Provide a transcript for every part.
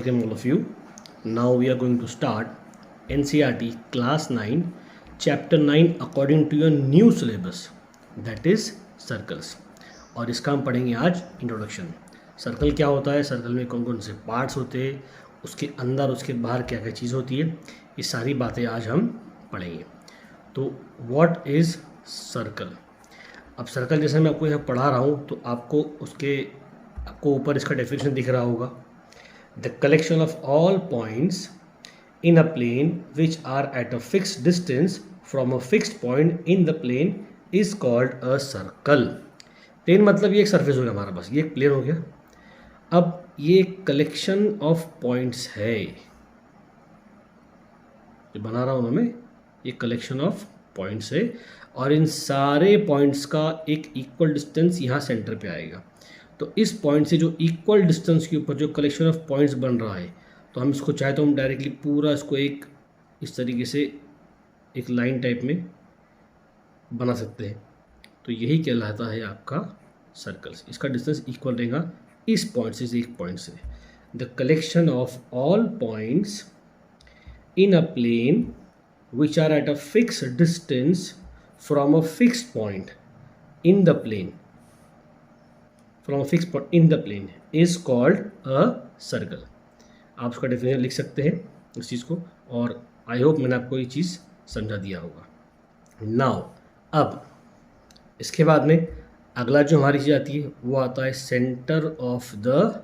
welcome all of you. Now we are going to start NCERT Class 9 Chapter 9 according to your new syllabus, that is circles. और इसका हम पढ़ेंगे आज introduction. Circle क्या होता है, सर्कल में कौन कौन से पार्ट्स होते हैं, उसके अंदर उसके बाहर क्या क्या चीज़ होती है, ये सारी बातें आज हम पढ़ेंगे. तो व्हाट इज़ सर्कल. अब सर्कल जैसे मैं आपको यहाँ पढ़ा रहा हूँ तो आपको ऊपर इसका डेफिनेशन दिख रहा होगा. The collection of all points in a plane which are at a fixed distance from a fixed point in the plane is called a circle. Plane मतलब ये एक सरफेस हो गया हमारा, बस ये एक प्लेन हो गया. अब ये कलेक्शन ऑफ पॉइंट्स है, जो बना रहा हूँ मैं, ये कलेक्शन ऑफ पॉइंट्स है और इन सारे पॉइंट्स का एक इक्वल डिस्टेंस यहाँ सेंटर पे आएगा. तो इस पॉइंट से जो इक्वल डिस्टेंस के ऊपर जो कलेक्शन ऑफ पॉइंट्स बन रहा है, तो हम इसको चाहे तो हम डायरेक्टली पूरा इसको एक इस तरीके से एक लाइन टाइप में बना सकते हैं. तो यही कहलाता है आपका सर्कल्स. इसका डिस्टेंस इक्वल रहेगा इस पॉइंट से एक पॉइंट से. The collection of all points in a plane which are at a fix distance from a fixed point in the plane is called a circle. आप उसका डेफिनेशन लिख सकते हैं इस चीज़ को, और आई होप मैंने आपको ये चीज़ समझा दिया होगा. नाउ अब इसके बाद में अगला जो हमारी चीज़ आती है वो आता है सेंटर ऑफ द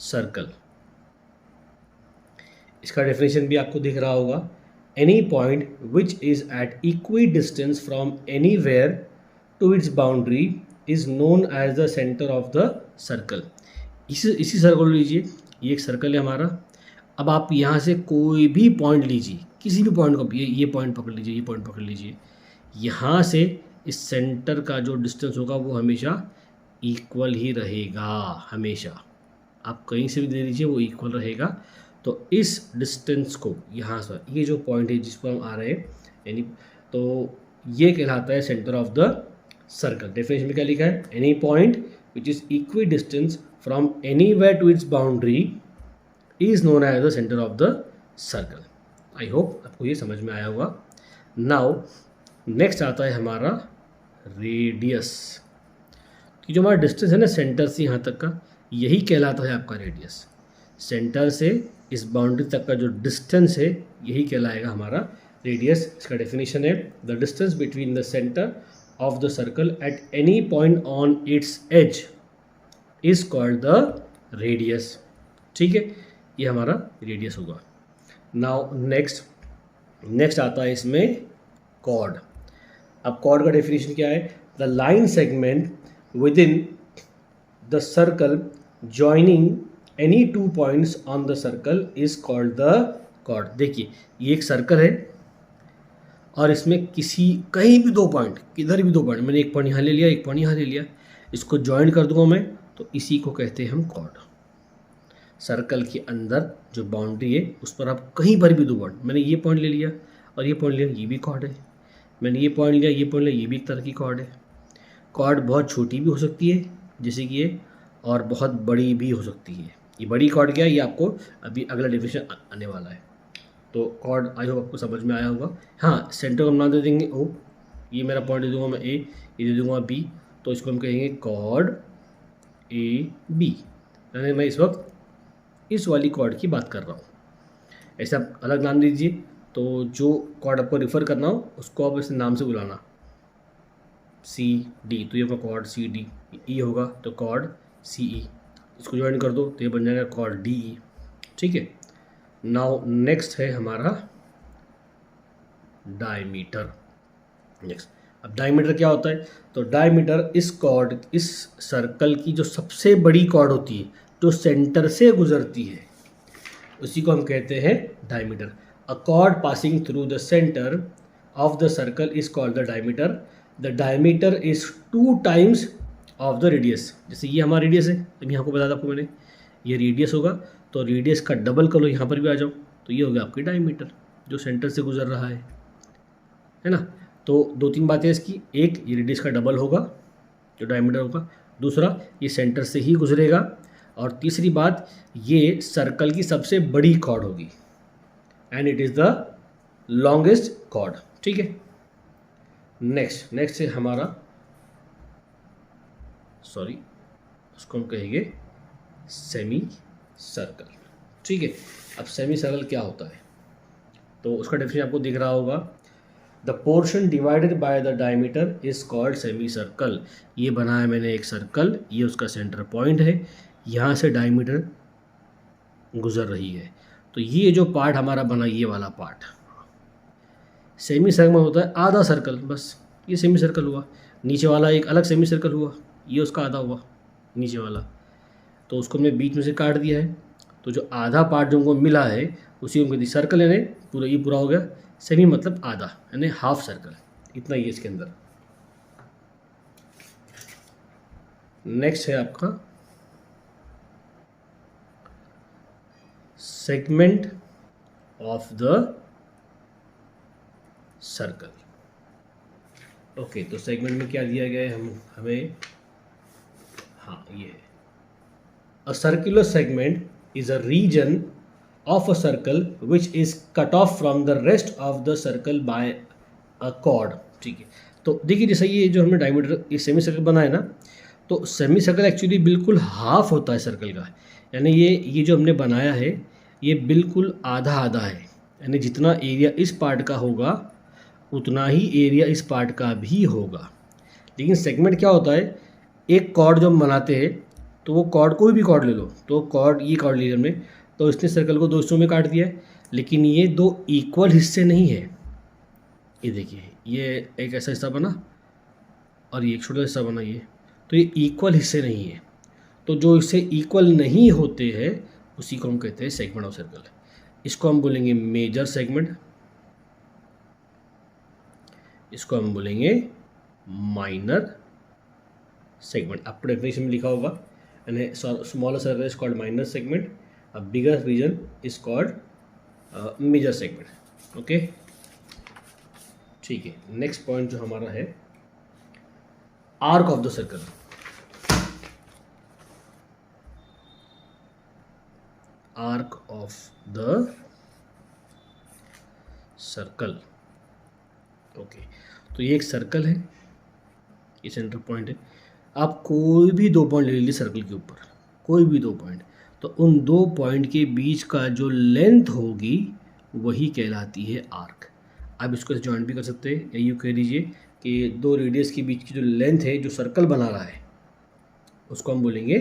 सर्कल. इसका डेफिनेशन भी आपको दिख रहा होगा. Any point which is at equidistance from anywhere to its boundary is known as the centre of the circle. इसी सर्कल लीजिए, ये एक सर्कल है हमारा. अब आप यहाँ से कोई भी पॉइंट लीजिए, किसी भी पॉइंट को, ये पॉइंट पकड़ लीजिए, ये पॉइंट पकड़ लीजिए. यहाँ से इस सेंटर का जो डिस्टेंस होगा वो हमेशा इक्वल ही रहेगा. हमेशा आप कहीं से भी दे दीजिए वो इक्वल रहेगा. तो इस डिस्टेंस को यहाँ से, ये जो पॉइंट है जिस पर हम आ रहे हैं, यानी तो ये कहलाता है centre of the circle. Definition में क्या लिखा है, any point which is equi distance from anywhere to its boundary is known as the center of the circle. I hope आपको ये समझ में आया होगा. Now next आता है हमारा रेडियस. कि जो हमारा डिस्टेंस है ना सेंटर से यहाँ तक का, यही कहलाता है आपका रेडियस. सेंटर से इस बाउंड्री तक का जो डिस्टेंस है यही कहलाएगा हमारा रेडियस. इसका डेफिनेशन है the distance between the centre of the circle at any point on its edge is called the radius. ठीक है, ये हमारा रेडियस होगा. नाउ नेक्स्ट आता है इसमें कॉर्ड. अब कॉर्ड का डेफिनेशन क्या है, the line segment within the circle joining any two points on the circle is called the chord. देखिए ये एक सर्कल है और इसमें कहीं भी दो पॉइंट, किधर भी दो पॉइंट, मैंने एक पॉइंट यहाँ ले लिया, एक पॉइंट यहाँ ले लिया, इसको ज्वाइन कर दूंगा मैं, तो इसी को कहते हैं हम कॉर्ड. सर्कल के अंदर जो बाउंड्री है उस पर आप कहीं पर भी दो पॉइंट, मैंने ये पॉइंट ले लिया और ये पॉइंट लिया, ये भी कॉर्ड है. मैंने ये पॉइंट लिया, ये पॉइंट लिया, ये भी एक तरह की कॉर्ड है. कॉर्ड बहुत छोटी भी हो सकती है जैसे कि ये, और बहुत बड़ी भी हो सकती है. ये बड़ी कॉर्ड क्या है ये आपको अभी अगला डेफिनेशन आने वाला है. तो कॉर्ड आई होप आपको समझ में आया होगा. हाँ, सेंटर को हम नाम दे देंगे ओ, ये मेरा पॉइंट दे दूँगा मैं ए, ये दे दूँगा बी, तो इसको हम कहेंगे कॉर्ड ए बी. यानी मैं इस वक्त इस वाली कॉर्ड की बात कर रहा हूँ. ऐसे आप अलग नाम दीजिए, तो जो कॉर्ड आपको रिफ़र करना हो उसको आप इस नाम से बुलाना. सी डी, तो ये होगा कॉर्ड सी डी. ई होगा तो कॉर्ड सी ई. इसको ज्वाइन कर दो तो ये बन जाएगा कॉर्ड डी ई. ठीक है. नाउ नेक्स्ट है हमारा डायमीटर. नेक्स्ट, अब डायमीटर क्या होता है, तो डायमीटर इस सर्कल की जो सबसे बड़ी कॉर्ड होती है जो सेंटर से गुजरती है उसी को हम कहते हैं diameter. A cord passing through the centre of the circle is called the diameter. The diameter is 2 times of the radius. जैसे ये हमारा रेडियस है, अभी यहाँ को बताया था आपको मैंने, ये रेडियस होगा, तो रेडियस का डबल कर लो, यहाँ पर भी आ जाओ, तो ये हो गया आपकी डायमीटर जो सेंटर से गुजर रहा है ना. तो 2-3 बातें इसकी. एक, ये रेडियस का डबल होगा जो डायमीटर होगा. दूसरा, ये सेंटर से ही गुजरेगा. और तीसरी बात, ये सर्कल की सबसे बड़ी कॉर्ड होगी and it is the longest chord. ठीक है, नेक्स्ट है हमारा, सॉरी उसको हम कहेंगे सेमी सर्कल। ठीक है, अब सेमी सर्कल क्या होता है, तो उसका डेफिनेशन आपको दिख रहा होगा। The portion divided by the diameter is called semi circle. ये बनाया मैंने एक सर्कल, ये उसका सेंटर पॉइंट है, यहाँ से डायमीटर गुजर रही है, तो ये जो पार्ट हमारा बना, ये वाला पार्ट सेमी सर्कल में होता है आधा सर्कल, बस ये सेमी सर्कल हुआ। नीचे वाला एक अलग सेमी सर्कल हुआ, ये उसका आधा हुआ नीचे वाला, तो उसको हमने बीच में से काट दिया है, तो जो आधा पार्ट जो हमको मिला है उसी को कहते सर्कल, यानी पूरा ये पूरा हो गया। सेमी मतलब आधा, यानी हाफ सर्कल, इतना ही है इसके अंदर। नेक्स्ट है आपका segment of the circle. Okay, तो सेगमेंट में क्या दिया गया है हमें, हाँ ये है, a circular segment is a region of a circle which is cut off from the rest of the circle by a chord। ठीक है, तो देखिए जैसा ये जो हमने डायमीटर ये सेमी सर्कल बनाया ना, तो सेमी सर्कल एक्चुअली बिल्कुल हाफ होता है सर्कल का, यानी ये जो हमने बनाया है ये बिल्कुल आधा आधा है, यानी जितना एरिया इस पार्ट का होगा उतना ही एरिया इस पार्ट का भी होगा। लेकिन सेगमेंट क्या होता है, एक कॉर्ड जो हम बनाते हैं, तो वो कॉर्ड कोई भी कॉर्ड ले लो, तो कॉर्ड ये कॉर्ड लिया हमने, तो इसने सर्कल को दो हिस्सों में काट दिया है, लेकिन ये दो इक्वल हिस्से नहीं है। ये देखिए, ये एक ऐसा हिस्सा बना और ये एक छोटा हिस्सा बना, ये तो ये इक्वल हिस्से नहीं है। तो जो हिस्से इक्वल नहीं होते हैं उसी को हम कहते हैं सेगमेंट ऑफ सर्कल। इसको हम बोलेंगे मेजर सेगमेंट, इसको हम बोलेंगे माइनर सेगमेंट। आपको डेफिनेशन में लिखा होगा, and a smaller circle is called minor segment, a bigger region is called major segment। Okay, ठीक है, नेक्स्ट पॉइंट जो हमारा है arc of the circle. Arc of the circle. Okay, तो ये एक सर्कल है, ये सेंटर पॉइंट है, आप कोई भी दो पॉइंट ले लीजिए सर्कल के ऊपर, कोई भी दो पॉइंट, तो उन दो पॉइंट के बीच का जो लेंथ होगी वही कहलाती है आर्क। आप इसको जॉइंट भी कर सकते हैं, या यूँ कह लीजिए कि दो रेडियस के बीच की जो लेंथ है जो सर्कल बना रहा है उसको हम बोलेंगे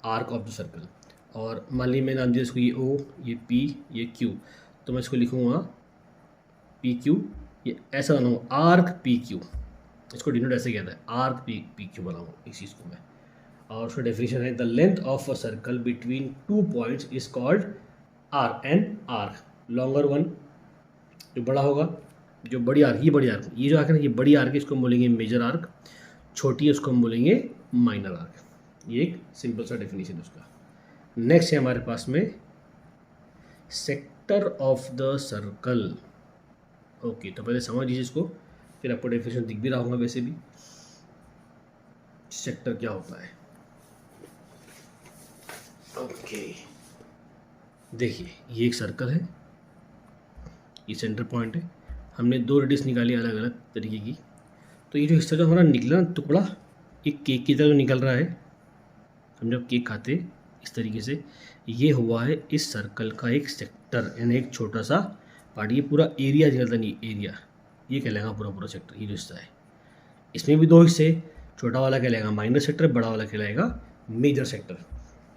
आर्क ऑफ द सर्कल। और मान लीजिए मैंने नाम दिया इसको, ये ओ, ये पी, ये क्यू, तो मैं इसको लिखूँगा पी क्यू, ये ऐसा बनाऊँगा आर्क पी क्यू, इसको डिनोट ऐसे कहता है आर्क पी क्यू बनाऊँ इस चीज़ को मैं। और उसका डेफिनेशन है the length of a circle between two points is called arc, and arc longer one जो बड़ा होगा, जो बड़ी आर्क, ये जो आर्क है ना, ये बड़ी आर्क है, इसको हम बोलेंगे मेजर आर्क, छोटी है उसको हम बोलेंगे माइनर आर्क। ये एक सिंपल सा डेफिनेशन उसका। नेक्स्ट है हमारे पास में sector of the circle. Okay, तो पहले समझ लीजिए इसको, फिर आपको डेफिनेशन दिख भी रहा होगा वैसे भी। सेक्टर क्या होता है, ओके देखिए, ये एक सर्कल है, ये सेंटर पॉइंट है, हमने दो रेडियस निकाली अलग अलग तरीके की, तो ये जो हिस्सा जो हमारा निकला ना टुकड़ा, एक केक की तरह निकल रहा है, हम जब केक खाते इस तरीके से, ये हुआ है इस सर्कल का एक सेक्टर, यानी एक छोटा सा पार्ट। ये पूरा एरिया निकलता नहीं, एरिया ये कहलाएगा पूरा सेक्टर। ये जो हिस्सा है इसमें भी दो हिस्से, छोटा वाला कहलाएगा माइनर सेक्टर, बड़ा वाला कहलाएगा मेजर सेक्टर।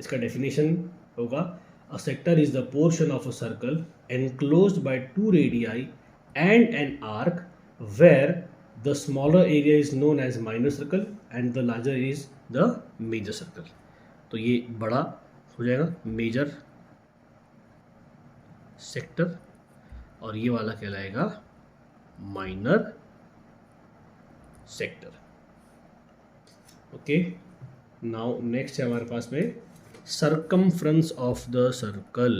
इसका डेफिनेशन होगा a sector is the portion of a circle enclosed by two radii and an arc where the smaller area is known as minor circle and the larger is the major circle। तो ये बड़ा हो जाएगा major sector और ये वाला कहलाएगा minor sector. Okay, now next है हमारे पास में circumference of the circle।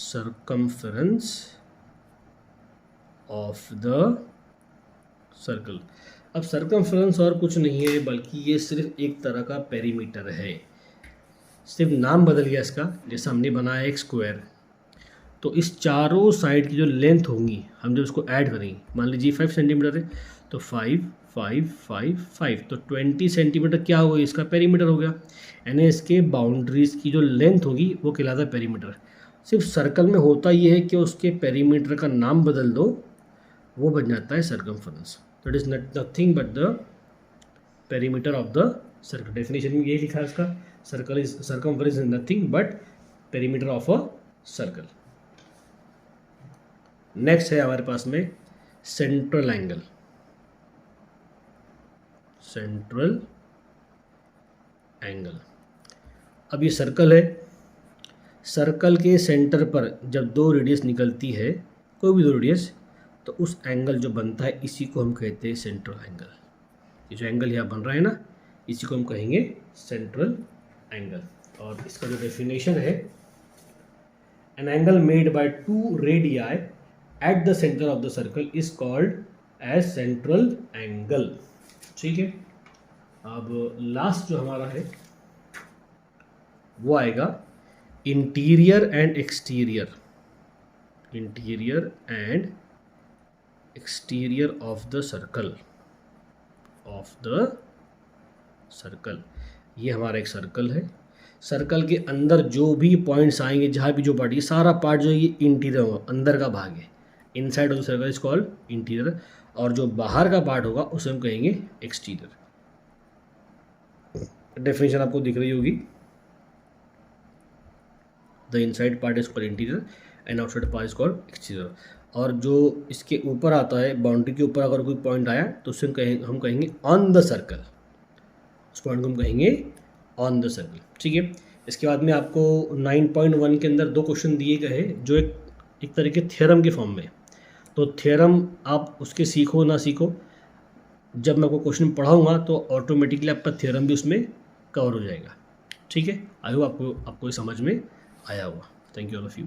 circumference of the circle। अब सर्कमफ्रेंस और कुछ नहीं है बल्कि ये सिर्फ एक तरह का पेरीमीटर है, सिर्फ नाम बदल गया इसका। जैसे हमने बनाया एक स्क्वायर, तो इस चारों साइड की जो लेंथ होंगी हम जब उसको ऐड करेंगे, मान लीजिए 5 सेंटीमीटर है तो 5 5 5 5 तो 20 सेंटीमीटर क्या होगा, इसका पेरीमीटर हो गया। यानी इसके बाउंड्रीज की जो लेंथ होगी वो कहलाता है पेरीमीटर। सिर्फ सर्कल में होता ये है कि उसके पेरीमीटर का नाम बदल दो, वो बन जाता है circumference. That is nothing but the perimeter of the circle. Definition में यही लिखा है इसका, circumference is nothing but perimeter of a circle. Next है हमारे पास में सेंट्रल एंगल। सेंट्रल एंगल, अब ये सर्कल है, सर्कल के सेंटर पर जब दो रेडियस निकलती है, कोई भी दो रेडियस, तो उस एंगल जो बनता है इसी को हम कहते हैं सेंट्रल एंगल। ये जो एंगल यहाँ बन रहा है ना, इसी को हम कहेंगे सेंट्रल एंगल। और इसका जो डेफिनेशन है, an angle made by two radii at the centre of the circle is called as central angle. ठीक है, अब लास्ट जो हमारा है वो आएगा interior and exterior. Interior and exterior of the circle, of the circle. ये हमारा एक सर्कल है, सर्कल के अंदर जो भी पॉइंट्स आएंगे, जहाँ भी जो पार्ट, ये सारा पार्ट जो है ये इंटीरियर होगा, अंदर का भाग है। Inside of the circle is called interior, और जो बाहर का पार्ट होगा उसे हम कहेंगे एक्सटीरियर। डेफिनेशन आपको दिख रही होगी, the inside part is called interior and outside part is called exterior. और जो इसके ऊपर आता है, बाउंड्री के ऊपर अगर कोई पॉइंट आया तो उसे हम कहेंगे ऑन द सर्कल, उस पॉइंट को हम कहेंगे ऑन द सर्कल। ठीक है, इसके बाद में आपको 9.1 के अंदर दो क्वेश्चन दिए गए हैं जो एक तरह के थ्योरम के फॉर्म में। तो थ्योरम आप उसके सीखो ना सीखो, जब मैं आपको क्वेश्चन पढ़ाऊंगा तो ऑटोमेटिकली आपका थ्योरम भी उसमें कवर हो जाएगा। ठीक है, आई होप आपको ये समझ में आया होगा। Thank you all of you.